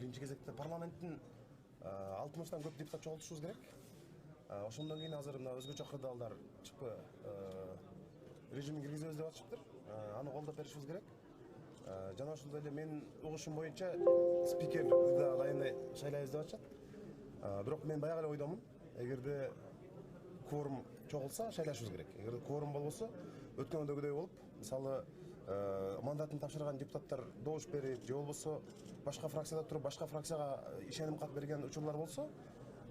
биринчи кезекте парламенттин 60-тан көп депутат чогултушубуз керек. Ошондон кийин азыр мына өзгөчө кырдаалдар ЧП режимин киргизебиз деп атышыптыр. Аны колдоп беришибиз керек. Жана ошондой эле менин угушум боюнча спикерди да аябай шайлайбыз деп атышат. Бирок мен баягы эле ойдомун. Эгерде кворум чогулса шайлашыбыз керек. Эгерде кворум болбосо өткөндөгүдөй болуп, мисалы мандатын тапшырган депутаттар добуш берип, же болбосо башка фракцияда туруп, башка фракцияга ишеним кат берген учурлар болсо,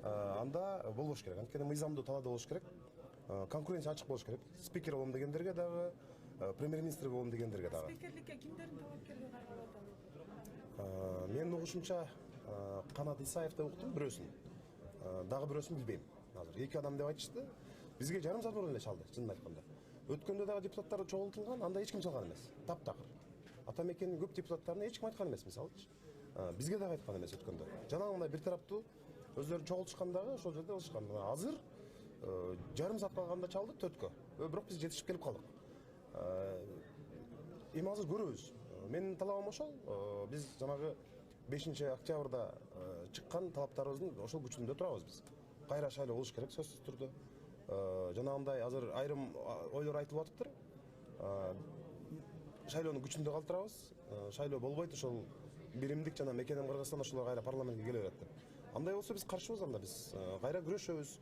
анда болбош керек. Анткени мыйзамдуу талаада болуш керек. Конкуренция ачык болуш керек. Спикер болом дегендерге дагы, премьер-министр болом дегендерге дагы. Спикерликке кимдердин талапкерлиги каралып атат? Менин угушумча Канат Исаев деп уктум, бирөөсүн. Дагы бирөөсүн билбейм. Азыр эки адам деп айтышты. Бизге жарым саат мурун эле чалды, чынын айтканда. Өткөндө дагы депутаттар чогултулган, анда эч ким чалган эмес. Таптакыр. Ата мекенин көп депутаттарына эч ким айткан эмес, мисалычы. Бизге дагы айткан эмес өткөндө. Жанагындай бир тараптуу өздөрү чогултушкандагы ошол жерде кылышкан. Азыр жарым саат калганда чалды 4кө. Бирок биз жетишип келип калдык. Эми азыр көрөбүз. Менин талабым ошол. Биз жанагы 5-октябрда чыккан талаптарыбыздын ошол күчүндө турабыз биз. Кайра шайлоо болуш керек сөзсүз түрдө. Жанагындай азыр айрым ойлор айтылып атыптыр. Шайлоону күчүндө калтырабыз. Шайлоо болбойт, ошол биримдик жана мекенем Кыргызстан ошолор кайра парламентке келе берет деп. Андай болсо биз каршыбыз, анда биз кайра күрөшөбүз.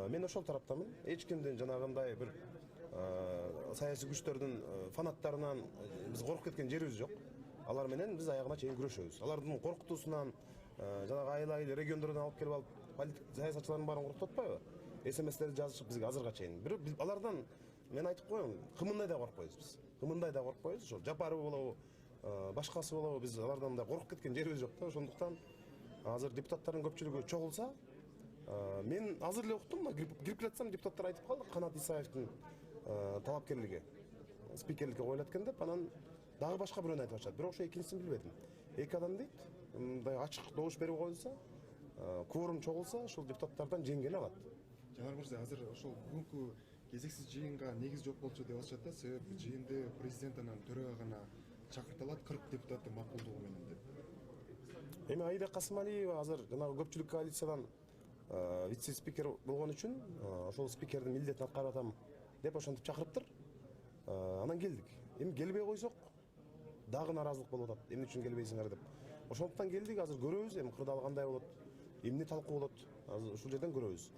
Мен ошол тараптамын. Эч кимдин жанагындай бир саясий күчтөрдүн фанаттарынан биз коркуп кеткен жерибиз жок. Алар менен биз аягына чейин күрөшөбүз. Алардын коркутуусунан, жанагы айыл региондордон алып келип политик саясатчылардын баарын коркутуп атпайбы? СМС'терди жазышып бизге азырга чейин. Бирок биз алардан мен айтып коеюн, кымындай да коркпойбуз биз. Кымындай да коркпойбуз. Ошол Жапаров болобу, башкасы болобу, биз алардан да коркуп кеткен жерибиз жок да. Ошондуктан азыр депутаттардын көпчүлүгү чогулса, мен азыр эле уктум, кирип келатсам депутаттар айтып калды, Канат Исаевдин талапкерлиги спикерликке коюлат экен деп, анан дагы башка бирөөнү айтып атышат. Бирок ошо экинчисин билбедим. Эки адам дейт, мындай ачык добуш берип коюлса, кворум чогулса, ошол депутаттардан жеңгени алат. Жанар мырза, азыр ошол бүгүнкү кезексиз жыйынга негиз жок болчу деп атышат да, себеби жыйынды президент анан төрага гана чакыртылат 40 депутаттын макулдугу менен деп. Эми Аида Касымалиева азыр жанагы көпчүлүк коалициядан вице-спикер болгон үчүн ошол спикердин милдетин аткарып атам деп ошентип чакырыптыр. Анан келдик. Эми келбей койсок дагы наразылык болуп атат. Эмне үчүн келбейсиңер деп. Ошондуктан келдик, азыр көрөбүз, эми кырдаал кандай болот, эмне талкуу болот. Азыр ушул жерден көрөбүз.